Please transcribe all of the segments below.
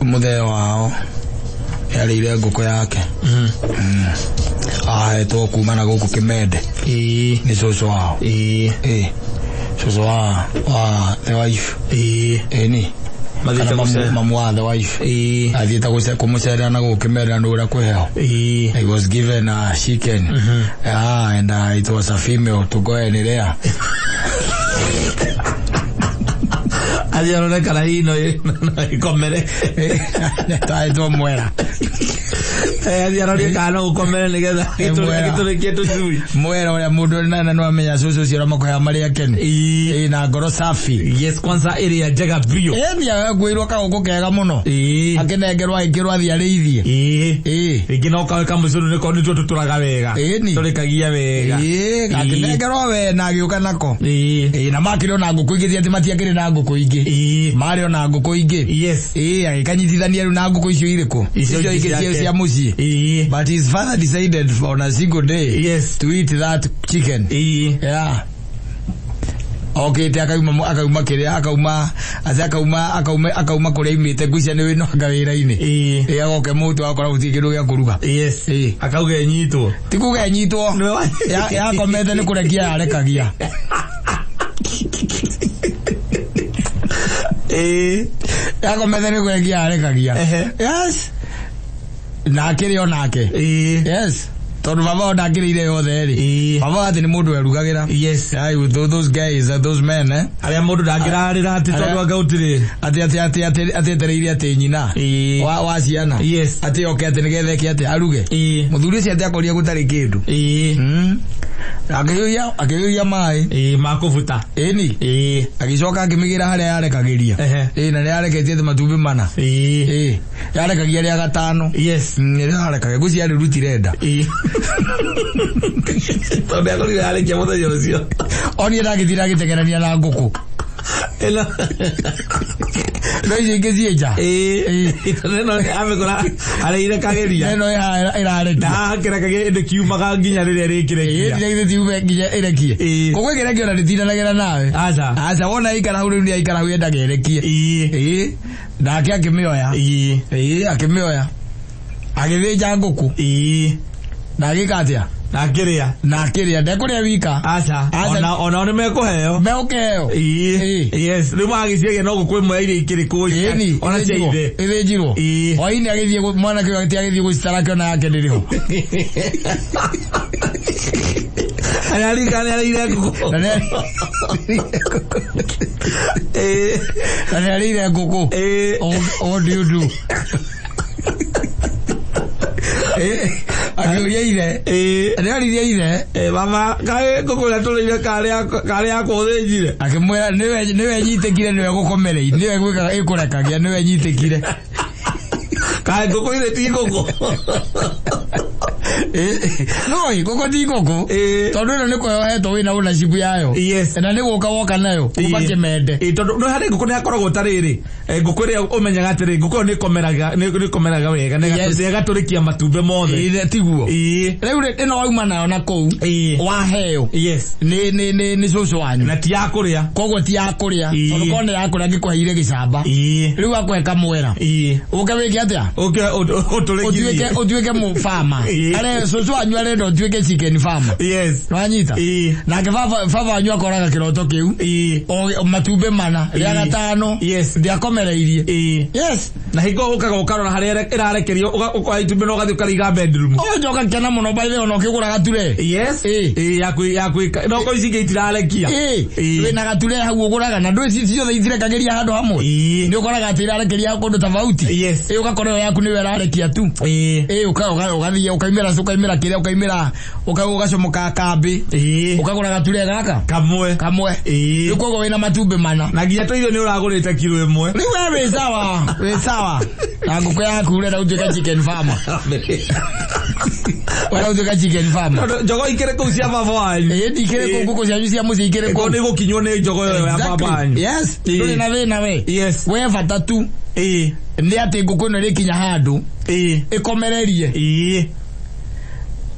Muthe wao yarire nguku yake to kumana guku Kimende ni soso wao soso wa the wife ni mamu wa the wife athieta kumucerera na guku Kimende ndura kweheo. I was given a chicken and it was a female to go in there. Ayer kana hino ikomere taito muera ayer kana ukomere nigetha kietu chui muera ule mundu nana no amenya cucu cio makoya mari akeni na ngoro safi. Yes, kwanza area njega bio ni agwirwo kaguku kega muno akenengerwa ikirwa athi arithie ingino kaweka mucuru niko nitwo tuturaga wega turikagia wega akenengerwa we na agiuka nako na makiro na nguku ingi ati matiakire na nguku ingi Mario na nguku ingi. Yes. Akanyitithania na nguku icio iriku. Icio ingi cia mucii. But his father decided on a single day to eat that chicken. Yeah. Okay, akauma kiria akauma kuria imite gucia ni wino ngawira-ini. Agoke mutu akora gutikiru gya kuruga. Yes. Akauge nyitwo. Tikuge nyitwo. Ya komete ni kurekia yarekagia. Yako methane kurekia arekagia. Yes. Na kiri onake. Yes. Tondu baba ndakirire yothe ri. Baba ati ni mundu erugagira. Yes. Those guys, those men, aria mundu ndakirarira ati tondu agautire. Ati tereire ati nyina. Wa ciana. Yes. Ati okete nigetheke ati aruge. Muthuri ci ati akoria gutari kindu. Akiyuya mai makuvuta ni agicoka akimigira haria yarekagiria na yareketie matumbi mana yarekagia ria gatano. Yes. Yarekagia guci ari rutirenda tondu akorire arekia muthenya ucio oni ndagithira agitengerania na nguku ela no ingi cienja no amekora areire kageria no irareka na kirekagia inde kiumaga nginya riria rikirekia inde tiume nginya irekie kogwe kirekio na nditinanagira nawe aca wona ikara hu ni ikara hu enda gerekie nake akimioya akimioya agithija nguku na gikatia nakiria ndekuria wika aca ona one mekuheo yes rimu agiciege no gukwe mwe ire ikiriku ona ceide ithijirwo oini agithie mwana kio agithie gucitara kio na yake ndiriho Analika ire nguku ire nguku what do you do akiuria ire ariria ire mama kae nguku tulire kare akuthinjire akimwira niwe nyitikire niwe gukomerei niwe gwika ikurekagia niwe nyitikire kae nguku ire ti nguku no nguku ti nguku tondu ino niko yohetwo wina ownership yayo na ni guka woka nayo kuma Kimende tondu no hari nguku ni akoragwo tariri nguku ria umenyaga atiri nguku ni komeraga wega na gaturikia matumbe mothe tiguo riu ino wauma nayo na kou waheo ni cucu wanyu na ti yakuria koguo ti yakuria tondu kone yakuria ngikuheire gicamba riu akweka mwera uke wiki atia utuike mu farmer ale cucu wanyu arenda utuike chicken farmer nwanyita nake baba wanyu akoraga kiroto kiu matumbe mana ria gatano ndiakomereirie na hingo ukaga ukarora haria irarekerio ukoya itumbe no gathi ukariga bedroom njoka kena muno by the way no kigura gature yakui no ko icinge itirarekia wina gature hau uguraga na ndui ciothe itirekegeria handu hamwe ni ukoraga atirarekeria kundu tofauti ugakorwo yaku ni werarekia tu ugathie ukaimira kiria ugacomoka kambi ukagura gature gaka kamwe ukogo wina matumbe mana na nginya toirio ni uragurite kilo imwe ni wewe sawa na nguku yaku urenda utuika chicken farmer wala utuika chicken farmer jogo ikere ku cia baba wanyu ikere ku nguku cia cia muci ikere ku ni gukinywo ni jogo yo ya baba wanyu tuli na we we fatatu ni ati nguku no rikinya handu ikomererie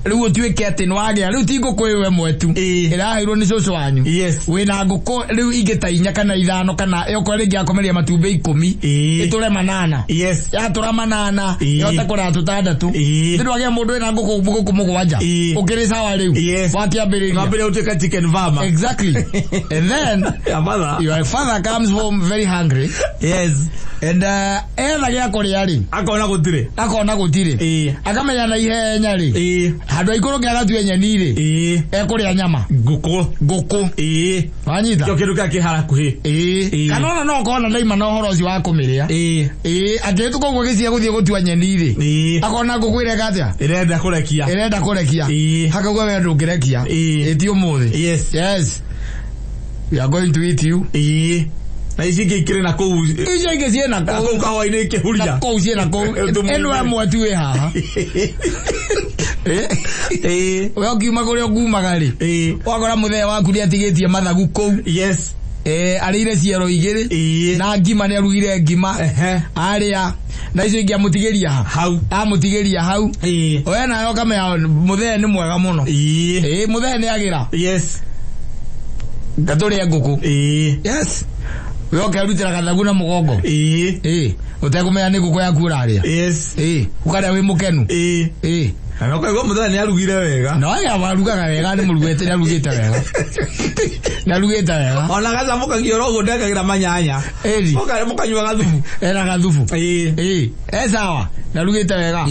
riu utuike ati nwagia riu tingo kwiwe mwetu irahirwo ni cucu wanyu wina nguku riu ingitainya kana ithano kana yoko ringi akomeria matumbe 10 iture manana yatura manana yota kura tutandatu ndirwa gia mundu wina nguku mugwanja ukiri sawa riu wakiambiriria utuika chicken farmer exactly and then your father comes home very hungry and etha gia kuria ri akona gutire akamenya na ihenya ri handu aikuru ngiagatue nyeni ri ekuria nyama nguku wanyita kyo kindu kakihara kuhi kana no kona ndaima no horo ucio wa kumiria agitu koguo gisia guthie gutua nyeni ri akona nguku ire gatia irenda kurekia hakaguo we ndungirekia etio muthi yes we are going to eat you na ici ngikire na kou ici ngicie na kou kawaini kihuria kou cie na kou eno amwe tu e haha we okiuma kuria ngumaga ri wakora muthee waku ni atigitie mathagu kou arire ciero igiri na ngima ni arugire ngima aria na icio ingi amutigiria hau we nayo kamenya muthee ni mwega muno muthee ni agira ngaturia nguku we okerutira gathagu na mugongo utekumenya ni nguku yaku uraria ukaria wi mukenu na kwa muthee ni arugire wega no ya warugaga wega ni murugete ni arugite wega ona gaza mukagioro ugo ndekagira manyanya mukanywa gathufu era gathufu sawa narugite wega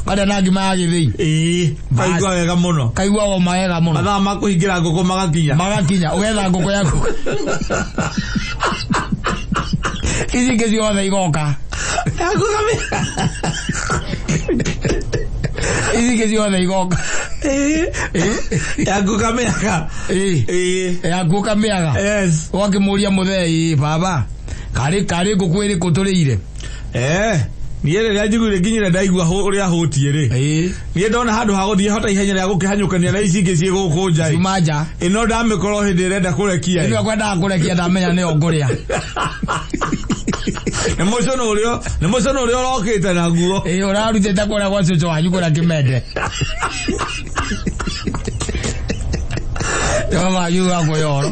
kada na ngima ya githii kaigwa wega muno kaigwa o maega muno mathaa makuhingira nguku magakinya ugetha nguku yaku ici ngezi yothe igoka ici ngezi yothe igoka yaku kamiaga wakimuria muthee baba kari nguku iri kuturire niä rä rä a njiguire nginyire ndaigua å rä a hå tie rä niä ndona handå ha gå thiä hota ihenya rä a gå kä hanyå na ici ingä ciä gå kå njai ä no ndamä korwo hä ndä ä renda kå rekia ä kwendaga kå rekia ndamenya nä o ngå rä a nä må cono å rä a å rokä te naguo å rarutä te kå rä a gwa cåcå wanyu kå rä a kä mende wanyu wako yoro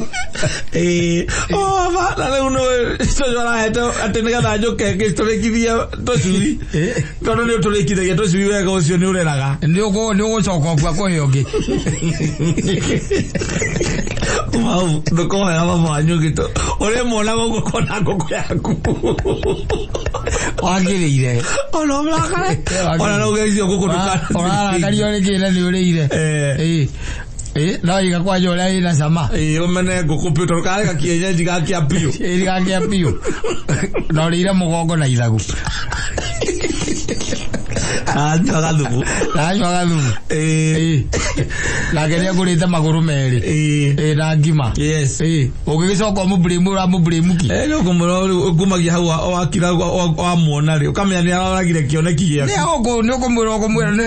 na rä u nä cåcå arahete atä nä getha njå ke ngä tå rä kithia tå cui tondå nä å tå rä kithagia tå cui wega å cio nä å reraga nä å gå coka kua kå he å ngä mau ndå kohera mama wanyu gä tå å rä mwona gå gå kona ngå kå yaku wagä rä ire ona no å gecio gå kå ndå orarakario rä kä re nä å rä ire no iga kwa jora ina sama umene nguku pio to kale kienyeji gakia pio gakia pio no rira mugongo na ithagu gathubu na geria kurita maguru meri na ngima ugigicoka mubremu ki no kumuro ukumagia hau wakira wa muona ri ukamenya ni aragire kioneki giaku ni ukumwira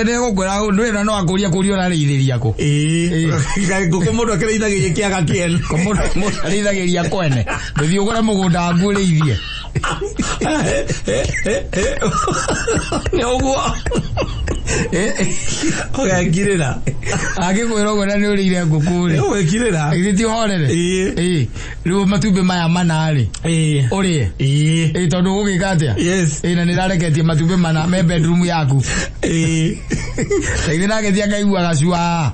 ni gukwira ndwira no akuria kurio na riithiria ku nguku mundu akireithagiria kiaga kiene mundu ariithagiria kwene nduthi ugure mugunda waku uriithie ni uguo ugekirira agikwira uguo na ni urire nguku ri ugekirira igiti horere riu matumbe maya manari urie tondu gugika atia na nirareketie matumbe mana me bedroom yaku ithi nagethia ngaigua gacua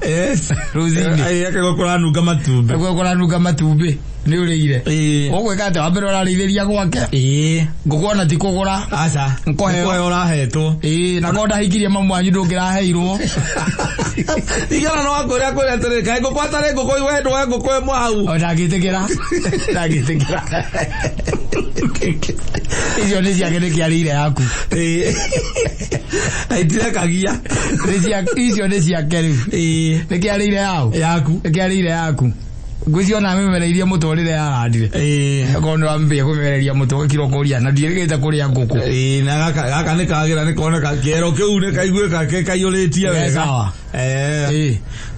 ruzini akagokora matumbe ni urire ugwika atia wambere urarithĩria gwake ngũkuona ti kũgũra aca nkoheo urahetwo na konda hikirie mamu wanyu ndũngĩraheirwo igana no akũrĩa kũrĩa atĩrĩ kaĩ ngũkũ atarĩ ngũkũ wendwo ngũkũ ĩmwe hau ndangĩtĩkĩra icio nĩ ciake nĩ kĩarĩire yaku na itirekagia icio nĩ ciake rĩu nĩ kĩarĩire yaku nĩ kĩarĩire yaku ngwĩcio na memereirie mũtũrĩre yarandire akorwo nĩ wambia kũmemereria mũtũ kiroko na ndirĩgĩte kũrĩa ngũkũ na gaka nĩ kagĩra nĩ koneka kĩero kĩu nĩ kaiguĩka kaiyũrĩtie wega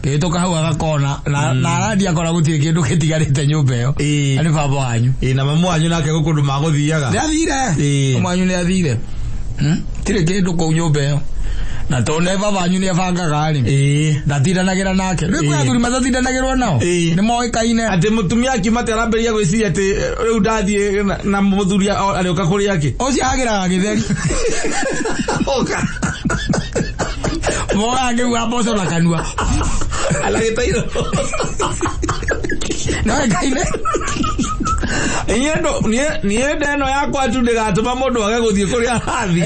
gĩtũka hau agakona na arandi akora gũtirĩ kĩndũ gĩtigarĩte nyũmba ĩyo na nĩ baba wanyu na mamu wanyu nake gũkũndũ magũthiaga nĩ athire mamu wanyu nĩ athire tirĩ kĩndũ kũu nyũmba ĩyo Na tone baba nyu ni banga gari. Ndatindanagira nake. Riu kwa thuri matatindanagira nao. Ni moikaine. Ati mutumia akimatera mberia gwiciria ati riu ndathie na muthuri arioka kuri yake. Oci agira githeri. Oka. Moa ngiwa boso la kanua. Ala gitairo. No kaine. Enyendo ni eno yakwa tu ndigatuma mundu age guthie kuri arathi.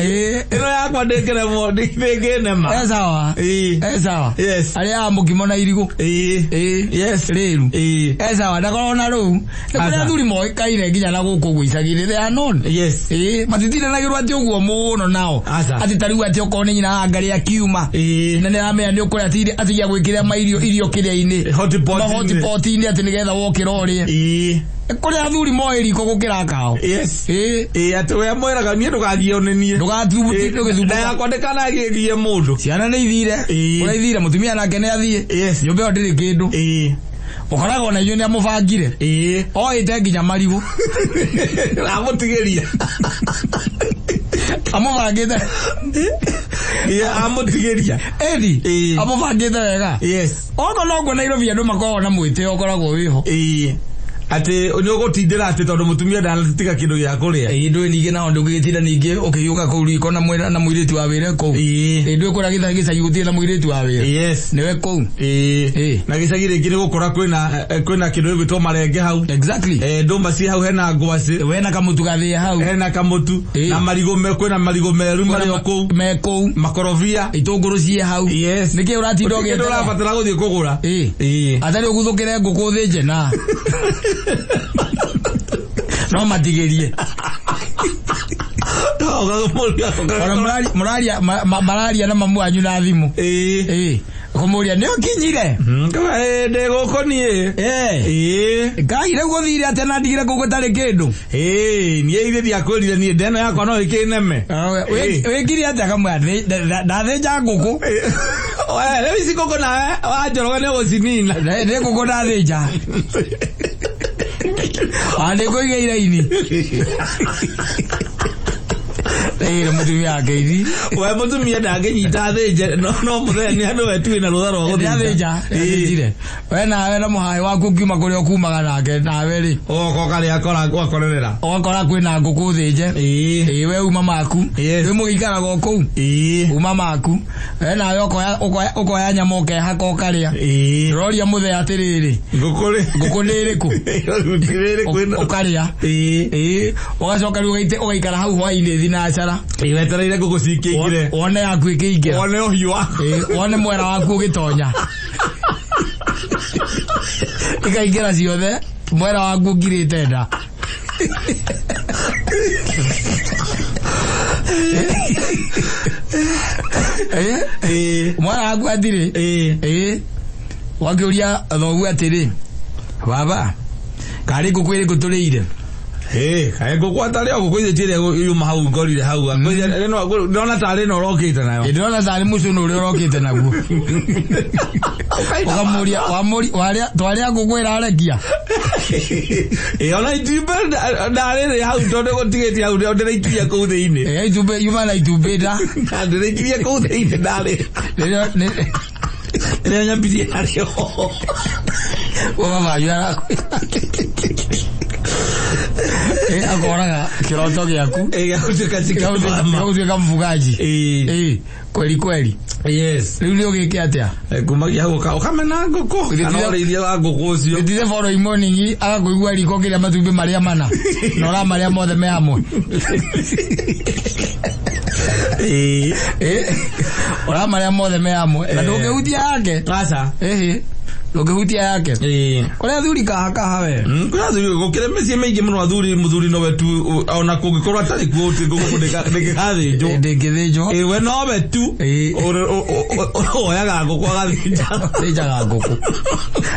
Eno yakwa ndikere mo ndikene ma. Sawa. Sawa. Yes. Ali amukimo na irigo. Yes. Riru. Sawa ndakorona ru. Ndikure thuri moi kaire nginya na guku gwicagire they are known. Yes. Matitire na girwa ati uguo muno nao. Ati tariu ati okone nyina angari akiuma. Na ne amenya ni ukuri ati ya gwikira irio kiria-ini. Hot pot ini ati nigetha wokira urie. Kuri athuri moeri ko gukira kao. Yes. Atuwe moiraga ni ndugathie onenie. Ndugathubuti ndugithubuta. Na yakondekana agigie mundu. Ciana ni ithire. Uraithire mutumia nake ne athie. Yes. Nyumba yo ndiri kindu. Ukoraga na iyo ni amubangire. Oite nginya marigu. Amutigeria. Amubangite. Amutigeria. Edi. Amubangite wega. Yes. Ogo no na Nairobi andu makoragwo na mwite okoragwo wiho. Ati nyogotindira ati tondu mutumia ndatiga kindu gia kuria. Ndu ninge na ndu gitinda ninge ukiyuka ku riko na mwira na mwiritu wa wire ko. Ndu ikora githa gicagi gutie na mwiritu wa wire. Yes. Niwe ko. Na gicagi ringi ni gukora kwina kindu gitwo marenge hau. Exactly. Ndumba ci hau hena ngwaci. Wena kamutu gathie hau. Hena kamutu. Na marigo kwina marigo meru mari oku. Meko. Makorobia. Itunguru cie hau. Yes. Niki uratindo gete. Ndu urabatara guthie kugura. Atari uguthukire nguku thije na. No matigerie. Malaria na mamu anyu na thimu. Kumuria ni okinyire. Ende gokonie. Kaire guthire atena ndigire gugutari kindu. Ni ire dia kwirire ni ndeno yakwa no ikineme. Wekiri ata kamwe ndathenja nguku. Lewi sikoko na wa Njoroge ni gucinina. Ni nguku ndathenja. Ande koige iraini. Mutumia ngeithi. We mutumia ndangenyita thinje no mutheni andu wetu na rutha rwa guthinja. Thinjire. We na muhai waku kiuma kuria kumaga nake nawe ri. Oko kali akora gwakorerera. Okora kwina nguku thinje. We uma maku. We mugikara goko. Uma maku. We nawe okoya nyama ukehaka ukaria. Roria muthe atiriri. Nguku niri ku. Ukaria. Ugacoka riu ugaikara hau hwaini thinacara. Wetereire nguku cikingire. Wone yaku ikiingira. Wone uhiu waku. Wone mwera waku ugitonya. Ikaingira ciothe mwera waku ngirite nda. Mwera waku atiri. Wakiuria thogu atiri. Baba kari nguku iri guturire. Kae nguku atari o nguku ithire yuma hau ngorire hau. Ndona tari no rokite nayo. Ndona tari mucu no uri rokite naguo. Ukamuria waria twaria nguku irarekia. Ona itumbe ndarire hau tondu gutigiti hau ndireikiria kuu thiini. Itumbe yuma na itumbe nda. Ndireikiria kuu thiini ndari. Ndio nyambirie hario. Mama yara. Akoraga kiroto giaku. Gautuika mfugaji. Kweli. Yes. Riu ni ugike atia? Kumagia hau ukamena nguku. Anoreithia wa nguku ucio. Ndithe following morning agakuigua riko kiria matumbi maria mana. Nora maria mothe me hamwe. Ora maria mothe me hamwe. Na ndukihutia yake. Aca. Ndukihutia yake. Kuria thuri kaha we. Kuria thuri gukire meci meingi muno athuri no wetu ona kungikorwa atari kuo nguku ndikathinjwo. Ndingithinjwo. We no wetu. Oyaga nguku agathinja. Thinjaga nguku.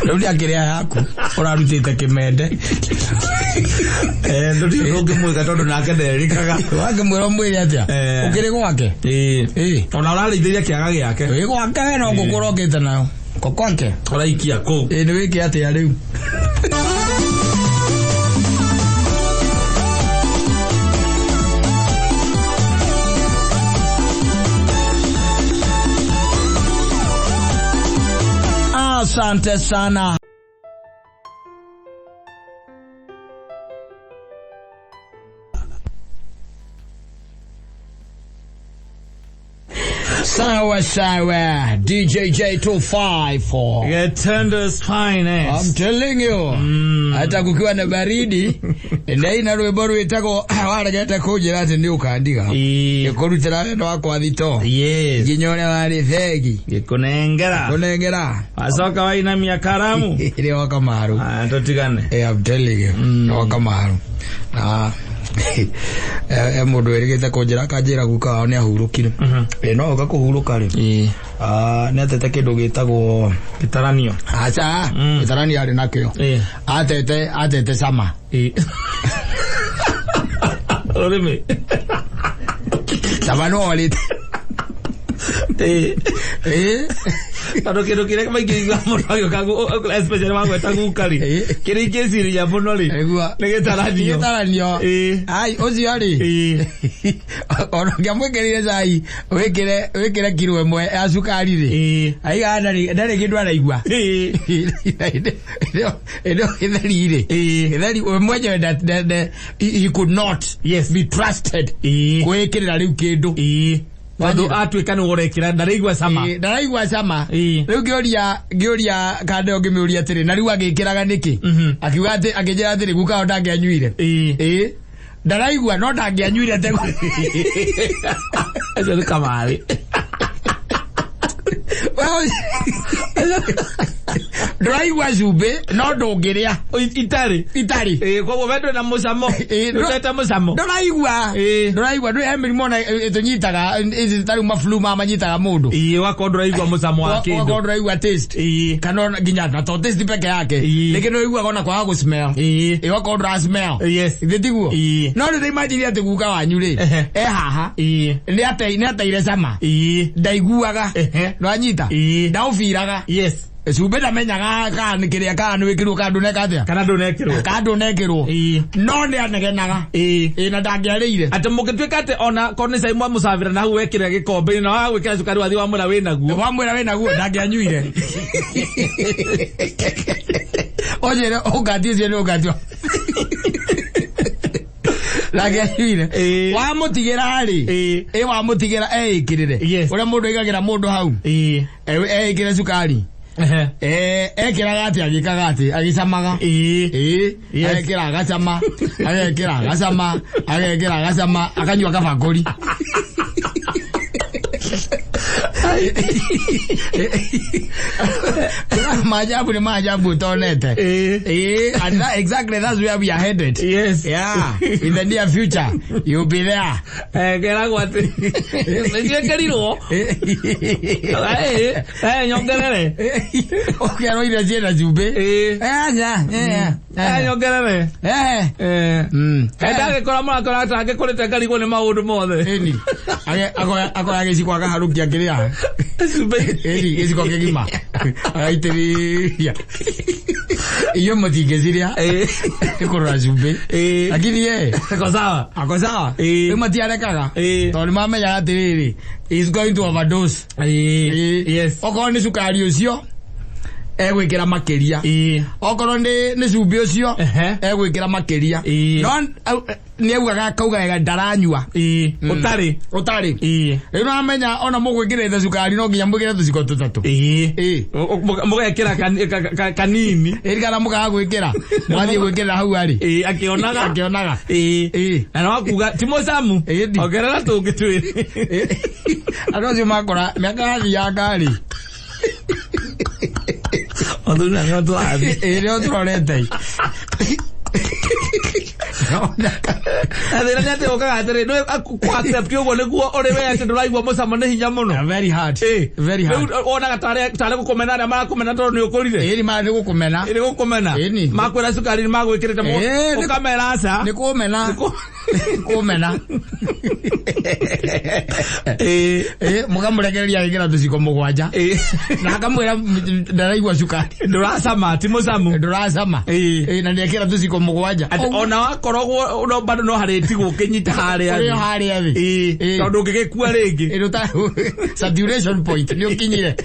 Riu ndiakiria yaku. Urarutite kimende. Ndungimwika tondu nake nderikaga. Wakimwira mwire atia? Ukiri gwake. Ona urarithia kiaga giake. Gwake no nguku urokite nayo. Kokonke. Uraikia ku. Ni wiki atia riu. Asante sana. Sawa, DJ J254. Get Tender's finest. I'm telling you. Hata kukiwa na baridi, ndai na rwimbo rwitagwo waregete kujira ati ndi ukandiga. Gikurutira wendo wakwa thito. Yes. Ginyore wari thegi. Gikunengera. Asoka wainamia karamu. Ile wakamaru. Totigane. I'm telling you. Wakamaru. Mundu erigite kunjira kanjira guka ni ahurukire. No uga kuhuruka ri. Ni atete kindu gitagwo gitaranio. Acha, gitaranio ari nakyo. Atete sama. Orime. Sama no walite. Ado kero kire kama ikiga mono kago especially wangu tagukari kire ikesiri ya mono ri negetaranio ai ozi ari ono ngamwekerire sai wekire kilo emwe ya sukari ri ai ndari kindu araigwa eno ithari mwenye that he could not be trusted kwekirira riu kindu Wado atwika no gorekira ndaraigwa sama. Riu gioria kande ogimiuria atiri na riu agikiraga niki. Akiuga ati akijira atiri guka ndange anyuire. Ndaraigwa no ndange anyuire te. Azo kamari. Ndaraigwa zube no ndongiria. Itari. Kwa wendo na musamo. Ndeta musamo. Ndaraigwa ndo emirimo na etunyitaga izitari maflu mama nyitaga mundu. Wako ndaraigwa musamo wake. Wako ndaraigwa taste. Kana ginya na to taste peke yake. Lakini ndaraigwa kona kwa go smell. Wako ndra smell. Yes. Ndetiguo. No ndo imagine ati guka wanyu ri. Haha. Ni ateire sama. Ndaiguaga. No anyita. Ndaufiraga. Yes. Subeda menyaga kana kiria kana wikirwo kandu nekatia kandu nekirwo no ne anegenaga na ndangiarire ati mugitwika ati ona konisa imwe musavira na huwe kire gikombe na wa gwikira sukari wathi wa mwira winaguo ndangianyuire ojere ugatizye ni ugatwa Laganyuire wamutigira ri wamutigira ikirire ure mundu igagira mundu hau ikire sukari ekiraga ati agikaga ati agisamaga ekira agasama akanywa kabagori Majabu tonete. And that, exactly that's where we are headed. Yes. Yeah. In the near future, you'll be there. Kera kwati. Nje keriro. Nyongerere. Okay, no ira jena jube. Nyongerere. Eda kora mwana kora take kolete karigo ne maundu mothe. Eni. Akora gicikwa kaharukia kiria. Sube. Eni gicikwa kigima. Aitiri. Iyo matigeziria. Ekora jube. Lakini ako sawa. Matiarekaga. Toni mamenya atiriri. He's going to overdose. Yes. Oko ni sukari ucio. Egwikira makiria. Okoro ni cubi ucio. Egwikira makiria. No ni augaga kauga ndaranyua. Utari. Ino amenya ona mugwikira sukari no nginya mugire tuciko tutatu. Mugekira kanini. Kana mugaga gwikira. Mwathi gwikira hau ari. Akionaga. Na no akuga timosamu. Ogerera tungitwiri. Arozi makora miaka ya ngari. Oduna ni watu abi. Leo turorete. Adera nyate okaga atere no accept yo gone guo ore we ate nduraigwa musamo ne hinya muno. Very hard. Very hard. Ona tare gukomena na mara komena to ni ukorire. Iri mara gukomena. Makwira sukari ni magwikirite mo. Ukamera asa. Ni kumena. Mugamurekereria igira tuciko mugwanja. Na akamwira ndaraigwa sukari. Ndurasama timosamu. Na ndekera tuciko mugwanja. Ona wakorogwo no bado no hareti gukinyita haria thi. Tondu ngigikua ringi. Saturation point ni ukinyire.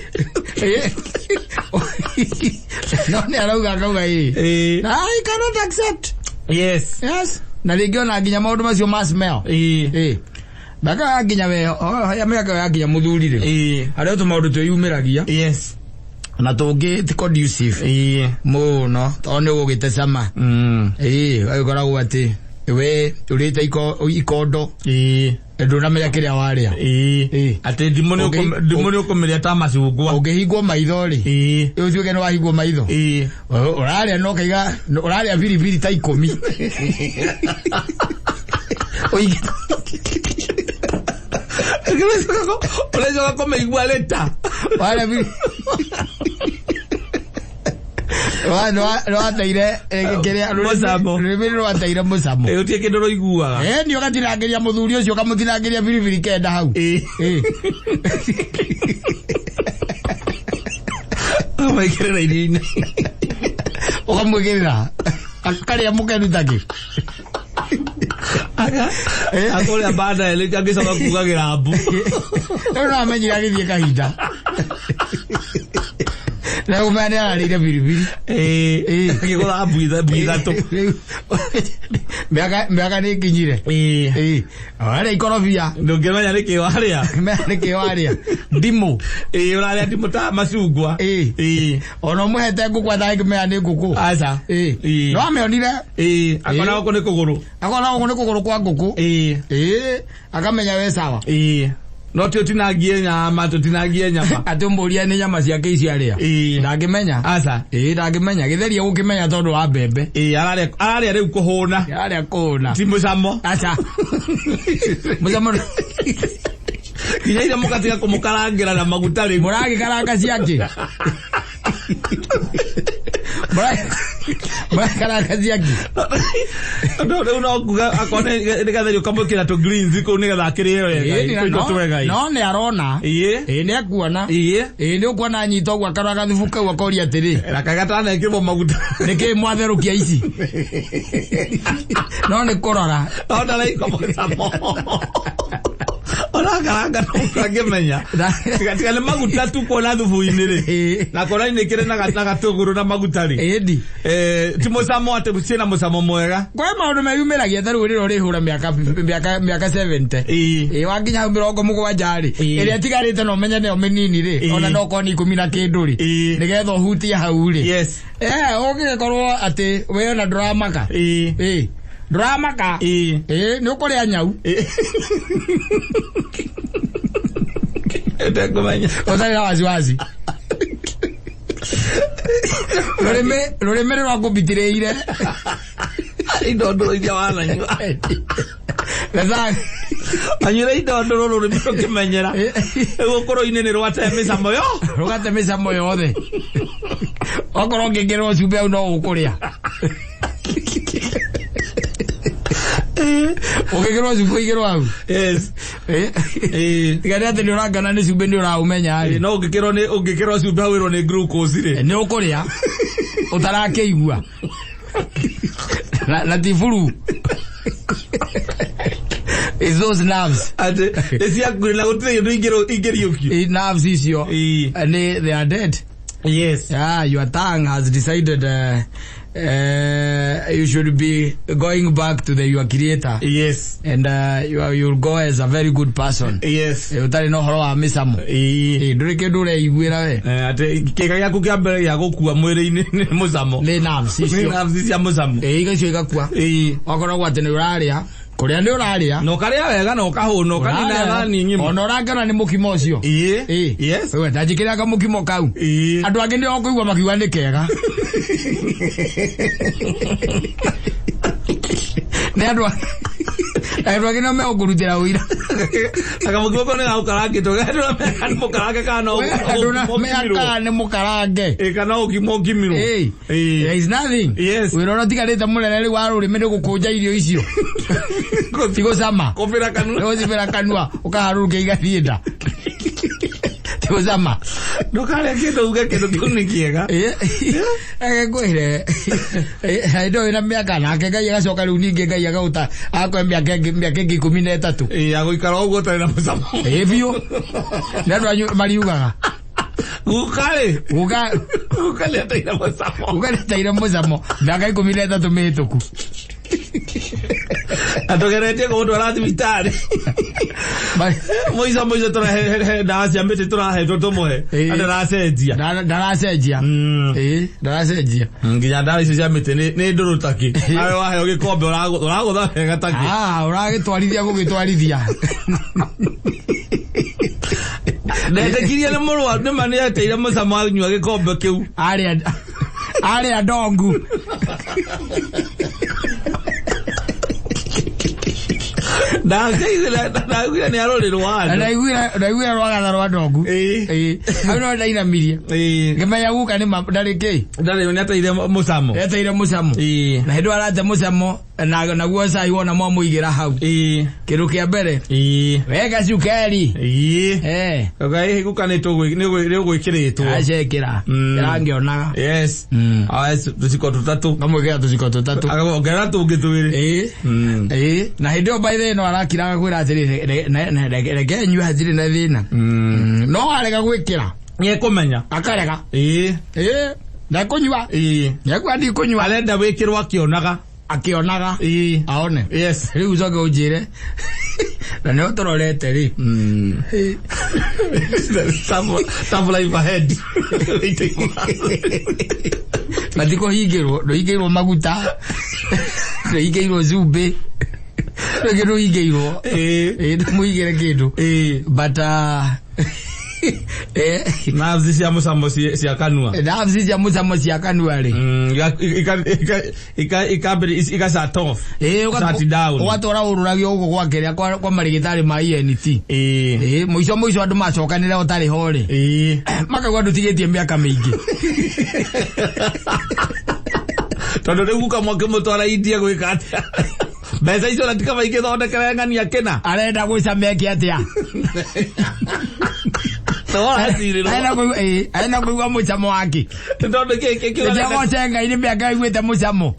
No ni arauga kauga I cannot accept. Yes. Na ligio na ginya maundu macio ma smell. Baka ginya we ya meka ya ginya muthurire. Ari to maundu tuyumiragia. Yes. Na tungi ti conducive. Muno to ni gugite sama. Ayikoragwo ati we urite ikondo. Ndunamenya kiria waria. Ati ndimoni ukomeria ta macungwa. Ungihingwo maitho ri. Utuike no wahingwo maitho. Uraria no kaiga uraria biribiri ta 10. Oigi. Olezo kome igualeta. Wala bi. No ataire kiria Mucamo. No ataire Mucamo. Utie kindu ro iguaga. Ni ugatiragiria muthuri ucio kamutiragiria biribiri kenda hau. Amaikirira irini. Ukamwigirira. Akaria mukenu taki. Akole abada ele kangisaba kugagira abu. No amenyira githie kahinda. Na umane ararire biribiri. Ngikora abu ithatu. Miaka ni kinyire. Ara ikorobia. Ndungimenya niki waria. Niki waria. Ndimo. Uraria ndimo ta macungwa. Ono muhete nguku athangimenya ni nguku. Aca. No ameonire. Akona uko ni kuguru. Akona uko ni kuguru kwa nguku. Akamenya we sawa. No tutinagie nyama. Atumburia ni nyama ciake iciaria. Ndangimenya. Aca. Ndangimenya githeria gukimenya tondu wa mbembe. Araria riu kuhuna. Araria kuhuna. Ti Mucamo. Aca. Mucamo. Kinya mukatiga kumukarangira na maguta ri. Muragi karanga ciake. Karanga ciake. No kuga akone nigatherio kamukira to greens ko nigatha kirire wega. No ni arona. Ni akuona. Ni ukuona nyito gwa karanga thubuka gwa kori atiri. Rakagata na ikirwo maguta. Niki mwatherukia ici. No ni kurora. Ona lai Mucamo. Ona karanga ntukangimenya. Gatikale maguta tu kona thubu-ini ri. Na kona ni kire na gatuguru na maguta ri. Ti Mucamo ate bucina Mucamo mwega. Kwa maundu meyumiragia tharu riro rihura miaka 70. Wanginya 70 ri. Iria tigarite no menya ne menini ri. Ona no koni 10 na kindu ri. Nigetha hutia hau ri. Yes. Ugikorwo ati we na dramaka. Dramaka. Ni ukuria nyau. Kumenya. Otari na waziwazi. Rurime rwa kubitireire. Idondo iria wananywa. Gaza. Anyire idondo rurime rukimenyera. Gukoro inene rwate Mucamo yo. Rugate Mucamo yothe. Okoro ngingirwo cumbe au no ukuria. Ukigirwo cumbe igirwo au. Yes. Tigari ati ni urangana ni cumbe ni uraumenya ari. No ungikirwo cumbe awirwo ni glucose ri. Ni ukuria. Utarakeigua. Na tifuru. Is those nerves. Ate esia kurila gutire ndu ingiriuki. Nerves icio. And they are dead. Yes. Your tongue has decided you should be going back to your creator. Yes. And you'll go as a very good person. Yes. Utari no horo wa Mucamo. Nduri kindu re igwira we. Ate kika yaku kia mbere ya gukua mwiri-ini ni Mucamo. Ni nerves icio. Ni nerves cia Mucamo. Igacio igakua. Okorwo ati ni uraria. Kuria ndi uraria. No karia wega no kahuna kanina thani nyima. Ona urangana ni mukimo ucio. Yes. We ndajikira ka mukimo kau. Andu angi ndi okuigwa makiuga ni kega. Ne andu angi no me ogurutira uira. Akamukimo kone gaukarange to andu mukarange kana andu me akane mukarange. Kana ukimo kimiro. There is nothing. Yes. We rona tigarite munene ri wa rurimi ni gukunja irio icio. Tigo sama. Kopera kanua. Tigo zibera kanua. Ukaharuruke igathienda. Tigo sama. Ndukare kindu uge kindu kuni kiega. Kwire. Ndo ina miaka nake Ngai agacoka riu ningi Ngai agauta akwe miaka 13. Aguikara uguo tari na Mucamo. Biu. Ndu anyu mariugaga. Ukale. Ukale ataira Mucamo. Ukale ataira Mucamo. Ndaka 13 mihituku. Atogeretie ko ndo arathi bitari. Mucamo turahe ndawa cia miti turahe tumohe. Ndaracenjia. Ndaracenjia. Ndaracenjia. Nginya ndawa icio cia miti ni ndurutaki. Nawe wahe gikombe uragutha wega taki. Uragitwarithia gugitwarithia. Ndetekirie ni murwa ni mani ateire Mucamo anyua gikombe kiu. Ari adongu. Ndaiguira ni arorirwo andu. Ndaiguira rwagatha rwa ndongu. Hau no ndainamirie. Ngimenya guka ni ndariki. Ndari ni ateire Mucamo. Ateire Mucamo. Na hindu arate Mucamo na guo cai wona mwa muigira hau. Kindu kia mbere. Wega cukari. Okay, guka ni guikiritwo. Acekira. Irangionaga. Yes. Tuciko tutatu. Ngamwikira tuciko tutatu. Agongera tungi twiri. Na hindi o by the no arakiraga kwira atiri reke nyua atiri na thina. No arega gwikira. Nye kumenya. Akarega. Na kunywa. Nyakwa ndi kunywa. Arenda wikirwa akionaga. Aone. Yes. Riu ucoke unjire. Na nä å tå rorete rä tabula ivahead matikå hingä rwo ndå hingä irwo maguta ndå hingä irwo cumbä rä ndå hingä irwo ndå må hingä re kä ndå nerves cia Mucamo cia kanua. Nerves cia Mucamo cia kanua ri. Ika shut off. Shut down. Ugatora ururagio ugo kwa keria kwa marigitari ma ENT. Muico andu macokanire utari hore. Makagwa ndutigitie miaka mingi. Tondu riu gukamwake mutwara India gwika atia. Mbeca icio natika maingĩ thondekere ng'ania kena. Arenda gwicameki atia. Aina kuigua Mucamo wake. Tondu kiki Jago cenga ini miaka iguite Mucamo.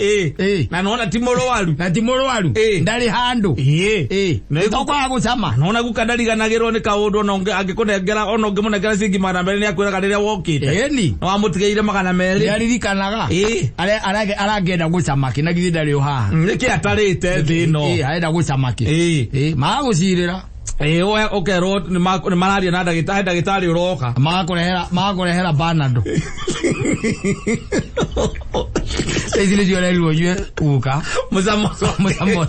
Na nona ti mũrwaru. Na ti mũrwaru. Ndari handu. Tokwa gucama. Nona gukandariganagirwo ni kaundu no angikunengera ono ngimunengera cingi magana meri ni akwiraga riria wokite. Ni. No amutigeire magana meri. Aririkanaga. Aragenda gucama kina githi ndari o haha. Niki atarite thi no. Arenda gucama ki. Magagucirira. Oya okerwo ni mararia na ndagitari uroka. Magakurehera banado. Ezile jore ruojwe uka. Mucamo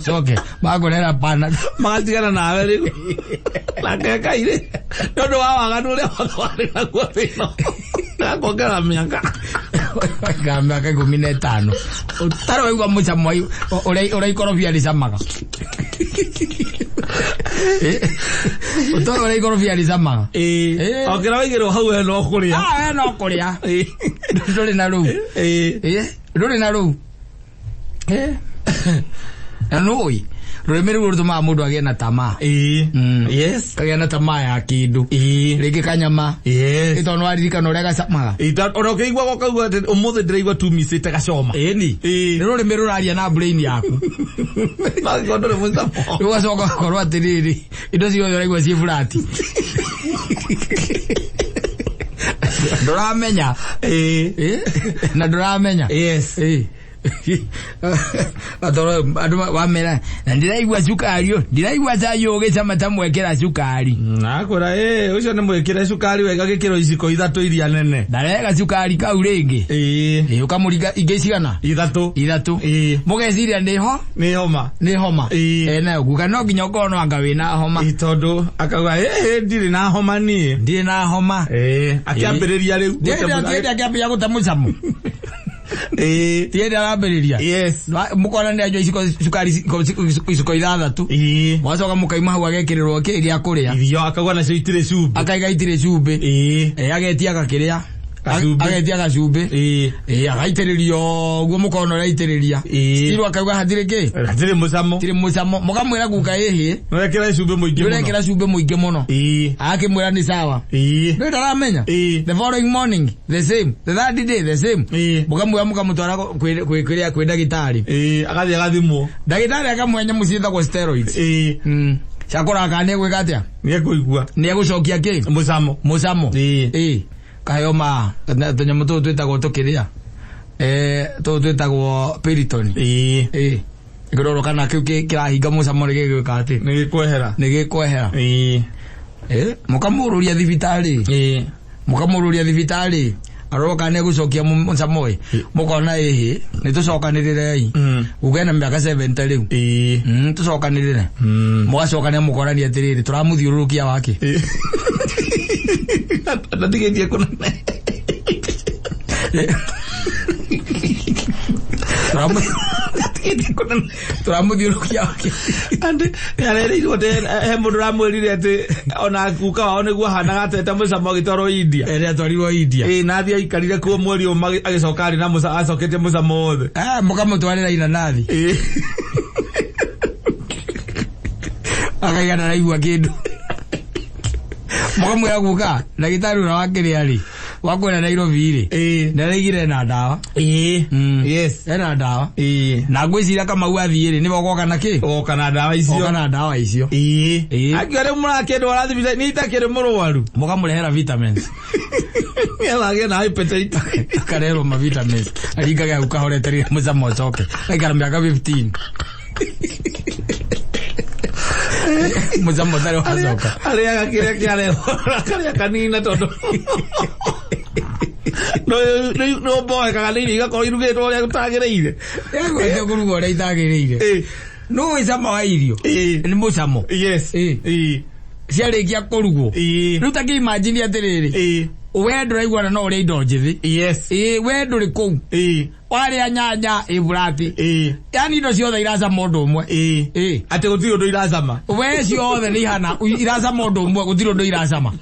soke. Magakurehera banado. Magatigana nawe riu. Lakeka ile. Ndondo wawaganu le wakwari na kwa thino. Nakongera miaka. Miaka 15. Utaro waigua Mucamo uraikorobia ricamaga. Utoro uraikorobia ricamaga. Okera waigirwo hau no kuria. No kuria. Nduri na ru. Nduri na ru. Anoi. Ruremere rutuma mundu agie na tamaa. Yes. Agie na tamaa ya kindu. Rigi kanyama. Yes. Ito no aririkana uria gacamaga. Ono keigwa gokaigwa ati umuthi ndiraigwa tumisite gacoma. Ni. Ruremere ruraria na brain yaku. Na gondore Mucamo. Ugacoka korwa atiriri. Indo ciothe uraigwa ci furati. Nduramenya. Na nduramenya. Yes. Andu wamera na ndiraigua cukari ndiraigua cayo gicama tamwekera cukari nakora ucio ni mwekire cukari wega gikiro iciko 3 iria nene ndarega cukari kau ringi ukamuriga ingi cigana 3 mugeciria ni homa na guka no nginya ukono anga wina homa tondu akauga ndiri na homa ndiri na homa akiambiriria riu akiambia guta Mucamo tienda rambiriria. Yes. Mukona ni ajo cukari iciko 3. Mwacoka mukaima hau agekirirwo kiri akuria. Irio akagwa na itire cumbi. Akaiga itire cumbi. Agetia gakiria. Agetia gacumbi. Agaitiririo guo mukona uraitiriria. Tiru akauga hathire ki? Hathire Mucamo. Tire Mucamo. Mukamwira guka ihi. Nurekera cumbi muingi muno. Nurekera cumbi muingi muno. Akimwira ni sawa. Ndio ndaramenya. The following morning the same. The third day the same. Mukamutwara kwi ndagitari. Agathi agathimwo. Ndagitari akamwenya mucitha kwa steroids. Chakora kane gwika atia? Ni ekuigua. Ni egucokia ki? Mucamo. kayoma tanyamo to twetagwo tukiria to twetagwo peritoni igororo kana kiu kirahinga mucamo gigwika ati nigikwehera mukamururia thibitari mukamururia thibitari aroka ne gucokia mucamo mukona nitucokanirire ugena miaka 70 riu tucokanirire mugacokania mukorani atiriri turamuthiururukia wake ndatigetie kuna turamuthiururukia wake ande yareriro te mundu ramwirire ati ona kuka wao niguo hana gatete mucamo gitoro India ere atwarirwo India na thia ikarire kuo mweri umwe agicokari na muca acokete mucamo wothe mukamutwarira ina nathi akaigana raigua kindu mukamwira guka ndagitari ura wakiri ari wakwena Nairobi ri ndarigire na ndawa yes ena ndawa na ngwicira kama uathie ri nibo goka naki goka na ndawa icio akiore murakendo arathibita ni itakire murwaru mukamurehera vitamins yabage na hypertension akarero ma vitamins aringaga ukahoreteria mucamo coke aikara miaka 15 mucamo tari wacoka aria gakire kiare akaria kanina tondu no boy kagalini igakoro irugitwo uria gutagireire yagwete kuruga uria itagireire no icama wa irio ni mucamo yes ciarikia kurugwo riu ta imagine atiriri wendo raigwana no uria indo njithi yes wendo ri kou waria nyanya iburati yani indo ciothe iracama undu umwe ati gutiri undu iracama we ciothe ni hana iracama undu umwe gutiri undu iracama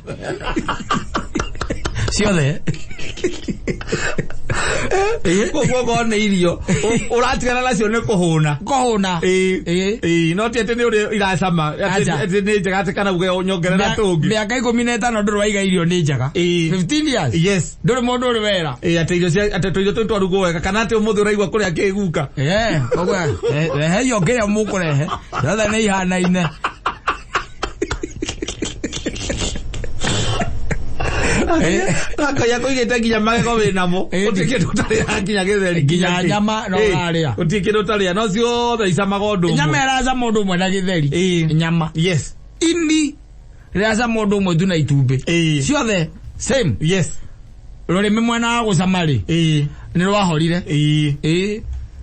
ciothe Koko ne irio uratigana nacio ne kuhuna no tete ni uri iracama ati ni njega ati kana uge nyongere na tungi miaka 15 nduru waiga irio ni njega 15 years yes nduru mundu uri wera ati irio ati tuirio tu twarugo wega kana ati umuthu uraigwa kuria kiguka kogo he yo ngiria mukurehe thothe ni ihanaine akaya kuigete nginya magego winamo utike tutari nginya githeri nginya nyama no aria utike tutari no ciothe icamaga undu nyama eraza mundu umwe na githeri nyama yes ini eraza mundu umwe tu na itumbi ciothe same yes rurimi mwana wa gucamari ni rwahorire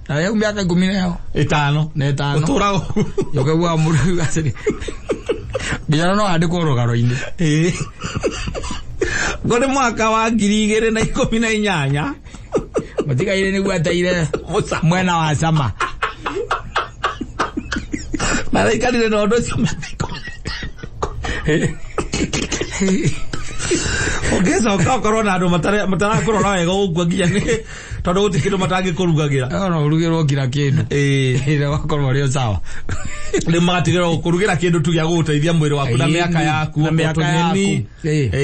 aya miaka 15 uturago yokegwa muri asiri bijana no andi kurugaro-ini gore mwaka wa 2018 mutigaire ni gwataire mwena wa sama maraikarire no ndo cio ogeza ukakorwo na andu matarakorwo wega ugwa nginya ni tondu gutikindu matangikurugagĩra no urugĩrwo kira kindu ire wakorwo rio sawa ni magatigĩrwo kurugĩra kindu tu gĩa gũteithia mwĩrĩ waku na mĩaka yaku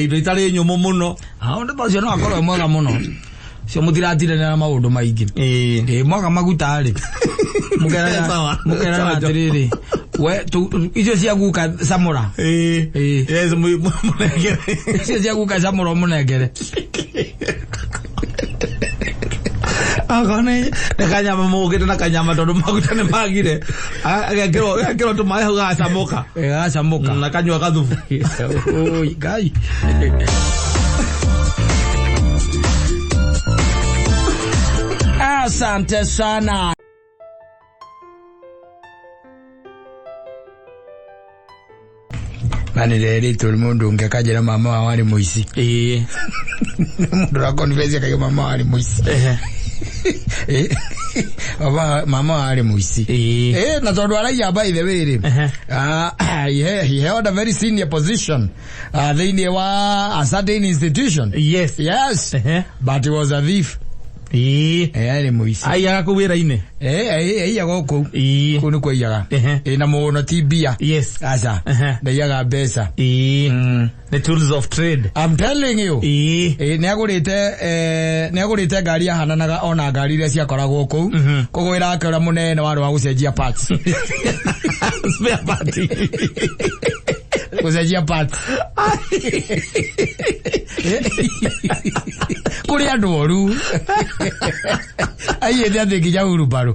indo itari nyũmũ mũno ndo bacio no akorwo mwega mũno cio mutiratirana na maundu maingi mwaga maguta ri mugera atiriri we tu icio cia guka samura yes munegere icio cia guka samura munegere agone kanyama mugite na kanyama tondu maguta ne magire agekero tu mai hoga samoka samoka na kanywa kathufu oi gai asante sana. Nani reri tuli mundu ngekajira mama wa wali muisi. Mundu la konfesi kaya mama wali muisi. Mama wali muisi. Na tondu araya by the way. He held a very senior position. They were a certain institution. Yes. But he was a thief. Ali muisi. Aya kuwira ine. Iya goko. Kunu kwa yaga. Na muono tibia. Yes. Asa. Na yaga besa. The tools of trade. I'm telling you. Negurite gari ya hananaga ona gari ria cia koragwo ku. Kugwira akora munene waru wa gucenjia parts. Spare parts. Kucenjia parts. Kuri andoru. Ai ende athikija urubaro.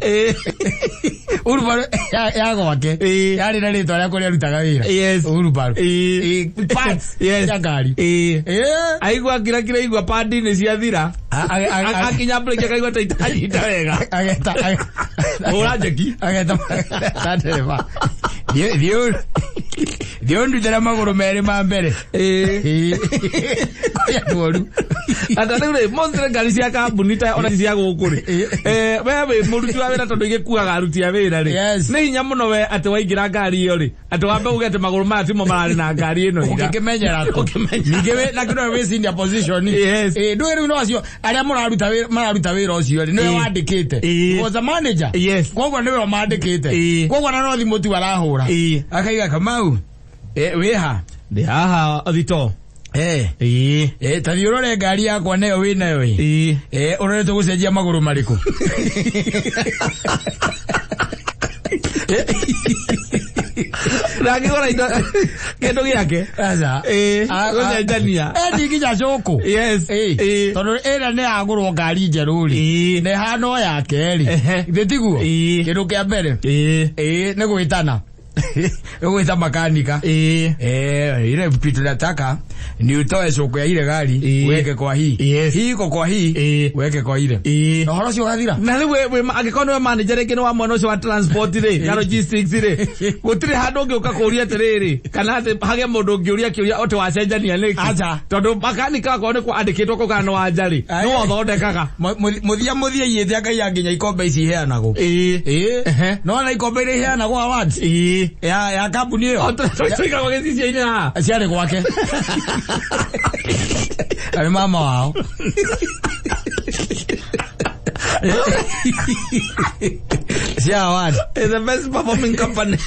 Urubaro ya gwake. Yari na rito ya kuri arutaga wira. Yes. Urubaro. Parts. Yes. Ya gari. Aigua kira igua pandi ni ciathira. Akinya break akaigua taita wega. Ageta. Ora jeki. Ageta. Tatereva. Dio ndutera maguru mere ma mbere. Kwa tuoru. Atanure montre ngari cia kambuni ta ona cia gukuri. Wewe muruti wa wira tondu igikuaga aruti a wira ri. Ni hinya muno we ati waingira ngari iyo ri. Ati wambe ugete maguru ma timo marari na ngari ino iga. Ukimenyera to. Nigewe na kino we in their position. Yes. Ndwere no acio aria muraruta wira ucio ri. Niwe wandikite. Was a manager. Yes. Kogwa niwe wamandikite. Kogwa na no thimuti warahura. Akaiga Kamau. Weha. Ndi haha athito. Tathi urore ngari yakwa nayo wi nayo urore tugucenjia maguru mariku. Ragi ora ito kendo giake. Aza. Gucenjania. Ndigija coko. Yes. Tondu era ne agurwo ngari njeru ri. Ne hano yake ri. Thitiguo. Kindu kia mbere. Ne gwitana. Gwita makanika. Ile vitu nataka ni utoe soko ya ile gari weke kwa hii. Hii iko kwa hii weke kwa ile. Na horo cio gathira. Na we agikono manager reke no wa mwana ucio wa transport ri, ya logistics ri. Gutire handu ungi ukakuria tiriri. Kana ati hage mundu ungiuria kiuria ote wa cenjania niki. Acha. Tondu makanika ko ni kwa andikitwo ko kana wa njari. No thondekaga. Muthia yete akai yanginya ikombe ici heanago. No na ikombe ri heanago awards. Ya kambuni yo. Tuika kwa gisi ina. Ciare gwake. Ari mama wao. Cia award. It's the best performing company.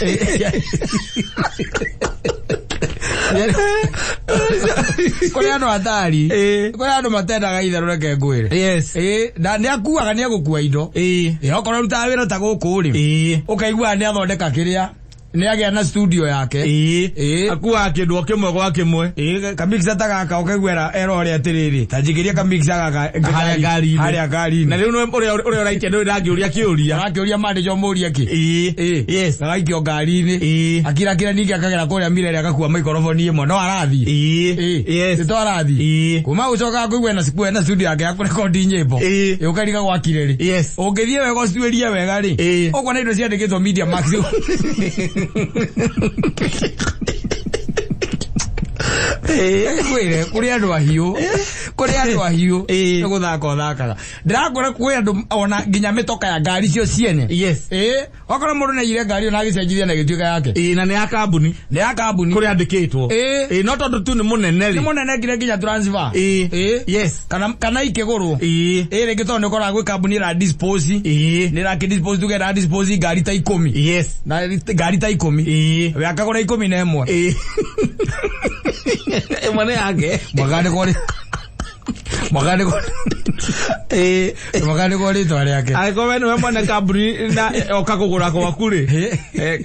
Kuri andu atari. Kuri andu matendaga itharu reke ngwire. Yes. Na ni akuaga ni agukua indo. Okorwo ruta wira ta guku ri. Ukaigua ni athondeka kiria. Ni agia na studio yake. Akuwa kindu kimwe gwa kimwe. Kamikisa tagaka ukaigwera erore atiriri. Tajigiria kamikisa gaka haria gari. Na riu uri oraitie ndu ndangiuria kiuria. Akiuria manager muria ki. Yes. Na gaikio ngari-ini. Akira ningi akagera kuria mirere akakua microphone imwe no arathi. Yes. Ito arathi. Kuma ucoka kuigwa na studio yake akurekondi nyimbo. Ukariga gwakire ri. Yes. Ungithie wega uciuria wega ri. Ogwa na indo ciandikitwo Media Max. Kwire kuri andu ahiu guthaka thakaga ndirakwira kwi andu ona nginya mitoka ya ngari cio ciene. Yes. Okora mundu na ire ngari ona agicenjithia na gituika yake na ni ya kambuni kuri andikitwo no tondu tu ni munene ngire nginya transfer. Yes. Kana ikiguru ringi tondu ukora gwi kambuni ra dispose ni ra ki dispose tugera dispose ngari ta 10. Yes. Na ngari ta 10 we akagura 11 mwana yake magane kore twari yake aiko wenu we mwana kambuni na okakugura kwa kuri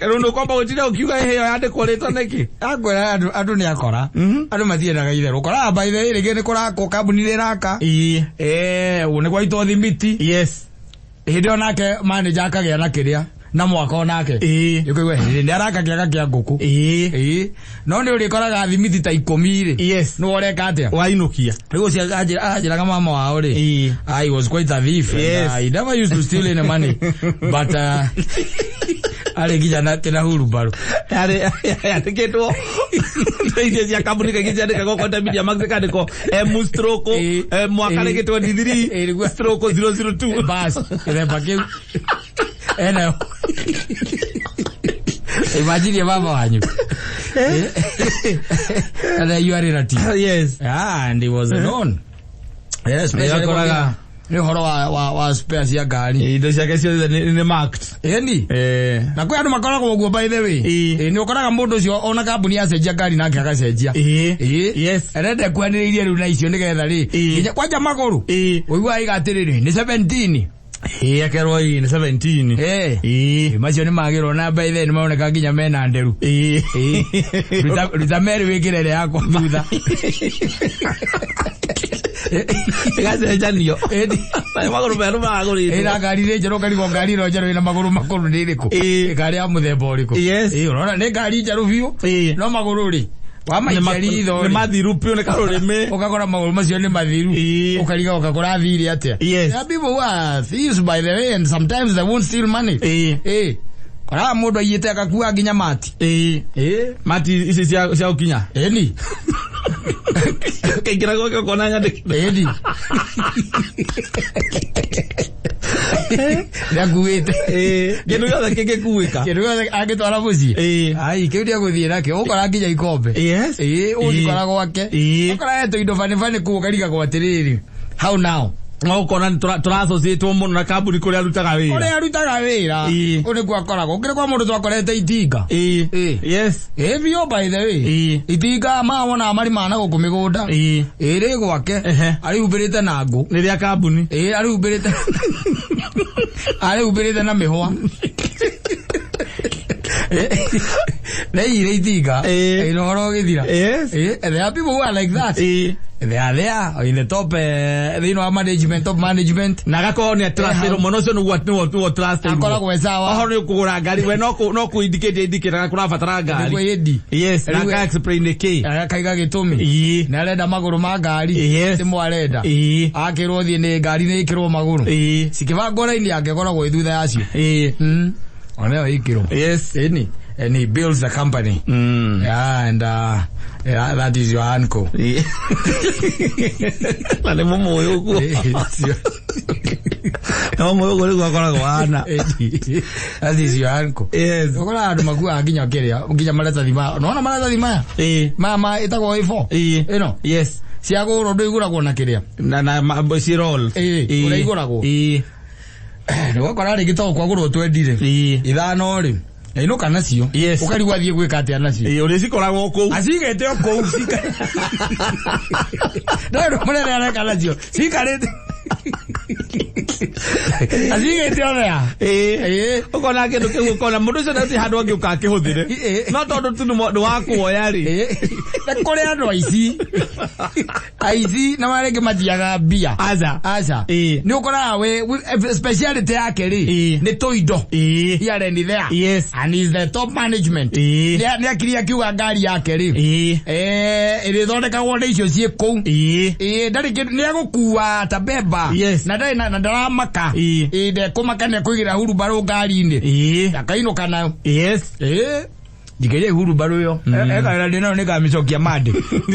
rundu komba gutira ukiuga heyo yande kore toneki akwera andu ni akora andu mathiendaga ithe ukora by the way ni kurako kambuni riraka une kwa ito thimiti. Yes. Hindi onake manager akagia na kiria na mwaka onake yuko ni araka kiaga kia Nguku no ni uri koraga thimiti ta 10 ri. Yes. No oreka atia wainukia rigo cia ajira kama mama wao ri. I was quite a thief. Yes. I never used to steal any money but ale kijana tena huru baro ale atiketwo tege cia kambuni kagija ndika kwa Media Max kadiko mustroko mwaka leketwo D3 stroke 002 bas ile pakeu ena imagine baba wanyu and you are in. Yes. And he was known. Yes, especially ni horo wa spares ya gari indo ciake cio ni marked endi na kwa andu makoragwo guo by the way ni ukoraga mundu ucio ona kambuni ya cenjia gari nake agacenjia. Yes. Erende kwaniririe riu na icio nigetha ri kwanja maguru uigwa igatiriri ni 17 Akerwo in 17. Macio ni magiro na by then maoneka nginya mena nderu. Ruta meri wikirere yakwa thutha. Gaze janio. Maguru meru maguri. Ira ngari ri njero kari ngari ro njero ina maguru makuru ndiriko. Ngari ya muthemba uriko. Urona ni ngari njeru biu. No maguru ri. Wama ijeri tho. Ni mathiru pio ne karurime. Ukakora maguru macio ni mathiru. Ukariga ukakora thiri atia. There are people who are thieves by the way and sometimes they won't steal money. Kora mundu ayite akakua nginya mati. Mati isi cia ukinya. Ni. Kaingira go kona nya de. Ndakuite. Kindu gothe kingikuika. Kindu gothe agitwara muci. Ai kiuria guthie nake ukora nginya ikombe. Ukora gwake. Ukora eto indo fani ku kariga gwa tiriri. How now? Ukona turassociate muno na kambuni kuria arutaga wira. Kuria arutaga wira. Uni kwa koragwo. Ngire kwa mundu twakorete itinga. Yes. Bio by the way. Itinga wona mari mana guku migunda. Iri gwake. Ari ubirite na ngu. Niria kambuni. Ari ubirite. Ari ubirite na mihwa. Ire itinga. Ino horo githira. There are people who are like that. They are there in the top, they know management, top management. Nagako ni trust muno so no what trust. Akora kwezawa. Aho ni kugura ngari we no ku indicate na fatara ngari. Yes, naka explain the key. Akaiga gitumi. Na arenda maguru ma ngari. Timu arenda. Akirwo thie ni ngari ni ikirwo maguru. Sikiva ngora ini angekora gwe thutha yacio. Oneo ikirwo. Yes. And he builds the company. Yeah, and that is your uncle. Lale momo yoku. That is your uncle. Yes. Ukora andu magua nginya kiria, nginya marata thima. Unaona marata thima? Mama itagwo ifo. Ino. Yes. Ciaguro ndu iguragwo na kiria. Na si roll. Ura iguragwo. Ukora ri gitoko kwagurwo twendire. Ithano ri. Ino kana cio. Ukarigwa thie gwika atia nacio. Uri cikoragwo ku. Acigete o ku cika. Ndoro munene areka nacio. Cikarete. Acigete o ya. Ukona kindu kiu ukona mundu cio ndati handu angi ukakihuthire. No tondu tu ndu wa kuoya ri. Kuri andu aici. Aici na marenge matiaga mbia. Aca. Ni ukora we speciality yake ri. Ni toindo. Here ni there. Yes. And he's the top management. Ni akiria kiuga ngari yake ri. Iri thondeka wone icio cie kou. Ndari kindu ni agukua tabeba. Na ndari na ndaramaka. De kumaka ne kuigira huru baro ngari-ini. Akaino kana. Digeje huru baro yo. Eka ndino ni kamicokia mande.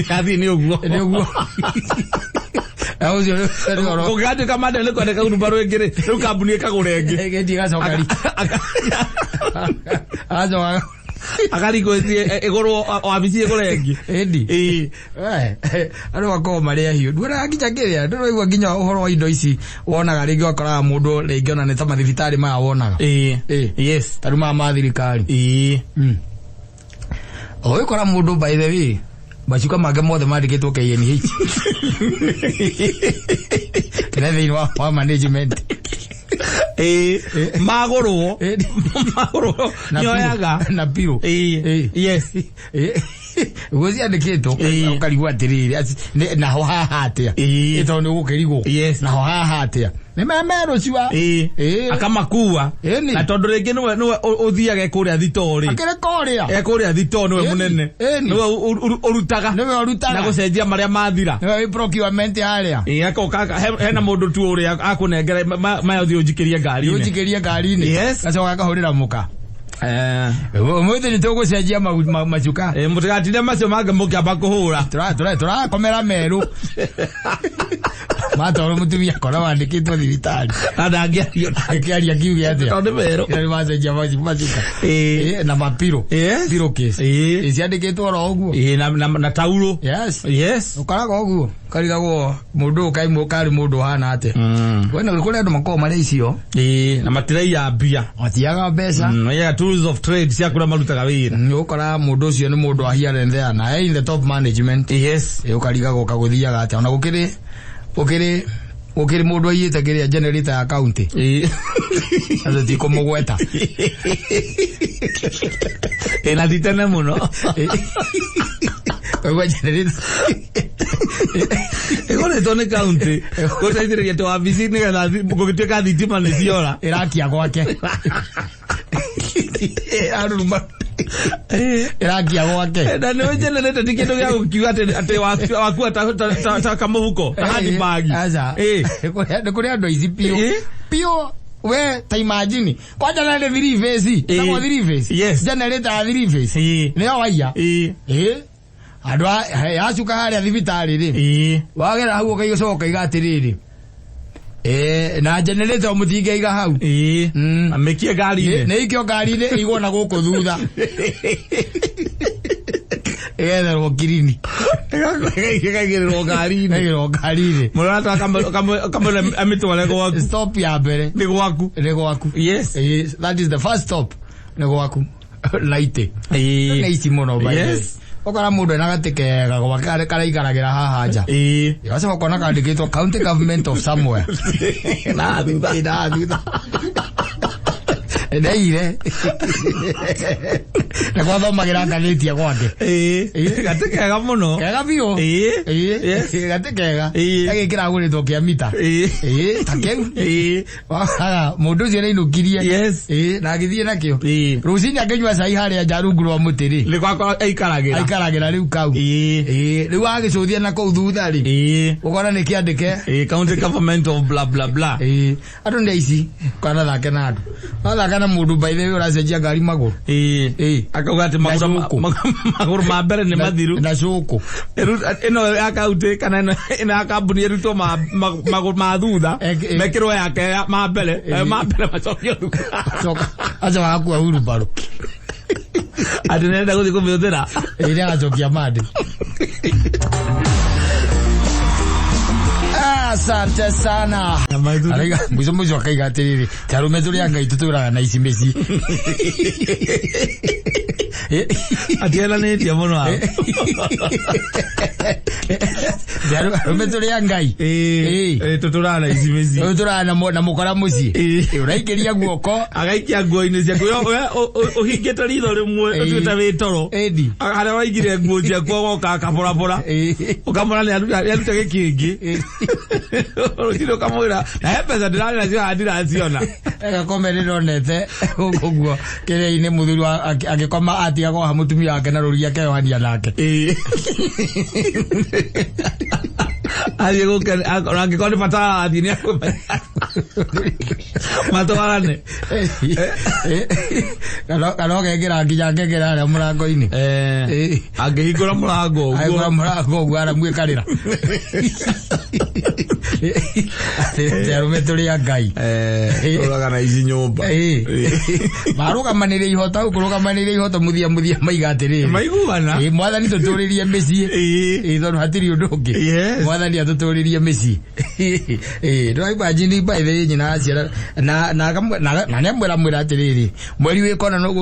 Kathi ni uguo. Ni uguo. Audio ero. Ugate kamande le kwenda huru baro engire. Riu kambuni ekagure engi. Egeti gacokari. Azo Akariko egoro oabisi egoro engi. Endi. Ari wako maria hiyo. Ndura nginya kiria. Ndura igwa nginya uhoro wa indo ici. Wonaga ringi wakora mundu ringi ona ni ta mathibitari maya wonaga. Yes. Taruma ma thirikari. Oikora mundu by the way. Bachuka mage mothe mandikitwo KNH. Kile wa management. Magoro. Nyoyaga na piro. Yes. Ugozi andikitwo ukarigwa atiriri na ho hahatia. Ito ni gukirigwo. Na ho hahatia. Ni memero ciwa. Akamakuwa. Na tondu ringi no uthiaga kuria thitori. Akire kuria. Kuria thitori we munene. No urutaga. Na gucenjia maria mathira. No procurement haria. Akoka hena mundu tu uria akunengere maya uthi ujikiria ngari. Ujikiria ngari-ini. Gacoka akahurira muka. Mwethi ni tugucenjia macuka. Mutigatinde macio mange mukiamba kuhura. Tura komera meru. Matoro mutumia kora wandikitwo thibitari. Akiaria kiuge atia. Tondu meru. Ni macenjia macuka. Na mapiro. Piro case. Ciandikitwo ro uguo. Na tauro. Yes. Ukaraga uguo. Karigagwo mundu ukaimu kari mundu hana ate. Wena kuri andu makoma mari icio. Na matirai ya mbia. Matiaga mbeca. Tools of trade cia kura marutaga wira. Ukora mundu ucio ni mundu ahia and there na in the top management. Yes. Ukariga goka guthiaga ate ona gukiri ukiri mundu ayite kiria generator ya county azo tiko mugweta ena ditana muno kwa generator egole tone county ko taitire to abisi ni kana gukitwe ka thitima ni ciora irakia gwake aruma irakia gwake na no generator tikindu gya gukiwa ate waku ta kamuhuko hadi bagi ni kuri andu ici pio we ta imagine kwa generator 3 phase na 3 phase generator 3 phase ni waya adwa yacuka haria thibitari ri wagera hau ukaicoka igatiriri na generator mutinge iga hau amekie gari ne ikio gari ri igona guku thutha ro kirini ro gari ri murata kama amitwale gwaku stop ya mbere ni gwaku yes that is the first stop ni gwaku laite na isi mono by yes okara mundu na gatikega gwa kare ikaragira haha nja yose okona kandikitwo county government of somewhere na thutha Edeire. Na kwa thomagira ngathiti gwake. Gatekega muno. Kega biyo. Gatekega. Agikira aguritwo kia mita. Takeu. Waga mundu ucio ni inukirie. Yes. Na agithie nakio. Rucinya ngenywa cai haria njarungu rwa mutiri. Ni kwa aikaragira. Aikaragira riu kau. Riu agicuthia na kuu thutha ri. Ukona ni kiandike. County government of blah blah blah. Andu ndi ici. Kana thake na andu. Kana mundu by the way uracenjia ngari maguru akauga ati maguru ma mbere ni mathiru na cuku ino akaute kana ina kambuni erutwo maguru ma thutha mekirwo yake ma mbere macokio coka acha wakua huru baro ati nenda guthi kumithira ile acokia madi. Asante sana. Aliga mwizo akaigatiriri. Tarume turi anga itutura na ici meci. Atiela ni tia muno ha. Tarume turi anga tutura na ici meci. Tutura na mukora muci. Uraikiria guoko agaikia nguo-ini ciaku uhingite ritho rimwe utwita witoro. Ara waigire nguo ciaku goka kaporapora. Ukamona ni aruta gikingi. Rutiro kamwira na pesa ndirari nacio andiraciona ega komerero nete guguo kire-ini muthuru agikoma atiago ha mutumia wake na ruri yake yohania nake ayo ko angikoni pata adini matwarane kana gegira nginya ngegera ara murango-ini angihingura murango gwara mwikarira Tarume turi Ngai uraga na ici nyumba marugamanire ihota ukurugamanire ihota muthia maigatiriri maiguana mwathani tuturirie micii tondu hatiri undu ungi mwathani atuturirie micii ndo imagine by the nyina aciara na nemwira mwira atiriri mweri wikona no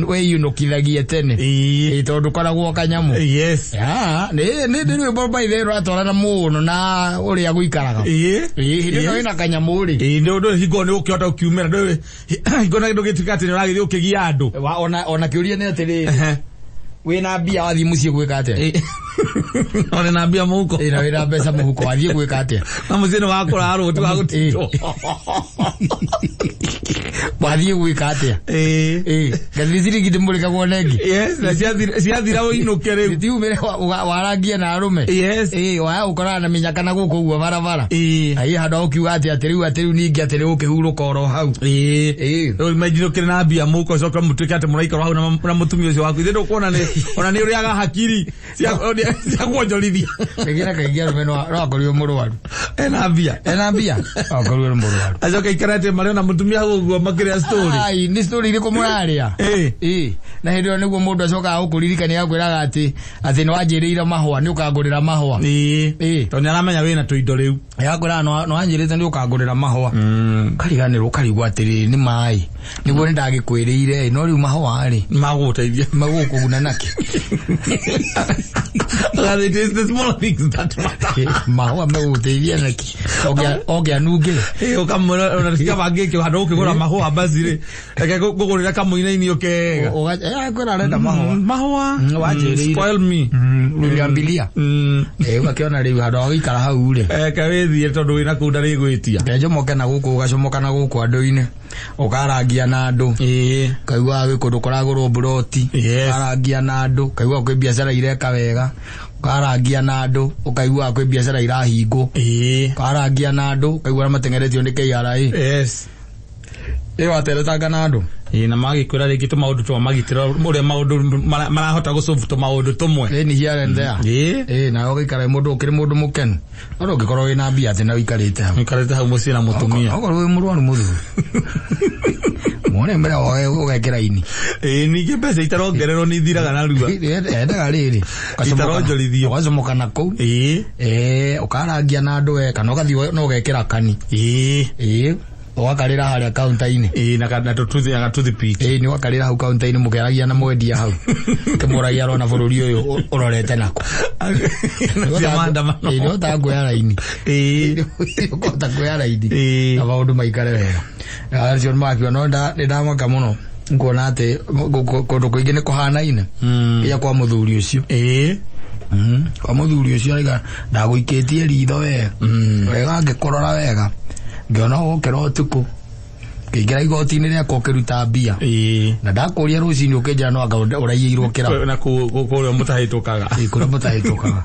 wiyunukithagia tene tondu koragwo kanyamu ni ndirwe by the ratwarana muno na uria guikaraga ndio ina kanyamu ri ndio higo ni ukiota ukiumera ndio higo na ndugitika tene uragithia ukigia andu ona kiuria ni atiriri wina mbia wathi mucie gwika atia ona na mbia muhuko ina wina mbeca muhuko wathi gwika atia na mucie ni wakora aruti wa gutito wathi gwika atia gathiri ngidimurika gwonengi na ciathira uinuke riu tiumire warangie na arume waya ukora na minyakana guku guo barabara ai handa ukiuga atiriu ningi atiriu ukihuruka oro hau riu imagine kire na mbia muhuko coka mutuike ati muraikara hau na mutumia ucio waku ithe kuona ni ona ni uriaga hakiri cia kuonjorithia ngira kaingia rume no akorio murwaru ena mbia akorio murwaru acoka ikarate mari na mutumia hau guo makiria story ai ni story iri kumuraria na hindio niguo mundu acoka gukuririkania akwiraga ati ni wanjirire mahua ni ukangurira mahua tondu aramenya wina tuindo riu yakwira no wanjirite ni ukangurira mahua kariganirwo karigwa atiri ni mai niguo ni ndagikwirire no riu mahua ri maguteithia magukuguna naki It is the small things that matter. Mahua me uteithia naki. Oge anuge. Ukamura unasikia bageke hado ukigura mahua basi eke gugurira kamuina-ini ukega. Kwena arenda mahua. Mahua. Wajiri. Spoil me. Niliambilia. Ugakiona riu hado agikara hau ri. Eke withie tondu wina kunda ri gwitia. Njomoke na guku ugacomoka na guku andu-ini. Ukarangia na andu. Kaigua gikundu kuragurwo buroti. Ukarangia na andu. Kaigua kwi biacara ireka wega. Ukarangia na andu. Ukaigua kwi biacara irahingwo. Ukarangia na andu. Kaigua matengeretio ni KRA. Yes. Wateretanga na andu. Na magikwira ringi tu maundu twa magitiro uria maundu marahota gusolve tu maundu tumwe. Ni here and there. Na ugikara mundu ukiri mundu mukenu. Oro ugikorwo wina mbia ati na wikarite hau. Wikarite hau mucii na mutumia. Okorwo wi murwaru muthu. Mwone mbere wae ugekira ini. Ningi mbeca itarongererwo ni thiraga na rua. Endaga riri. Itaronjorithio. Ugacomoka nako. Ukarangia na andu we kana ugathi no ugekira kani. Wakarira haria kaunta-ini. Na toothpick. Ni wakarira hau kaunta-ini mukeragia na mwendia hau. Kimuragia rona bururi uyu urorete nako. Ni utakuya raini. Utakuya raini. Na maundu maikare wega. Acio makio no ndamaka muno. Nguona ati kundu kuingi ni kuhanaine. Iya kwa muthuri ucio. Kwa muthuri ucio riga ndaguikitie ritho wega. Wega ngikurora wega. Ngiona ukera utuku kigira igoti-ini riakwa ukiruta mbia na ndakuria rucini ukinjira no anga uraiyirwo kira na kuria mutahitukaga kuria mutahitukaga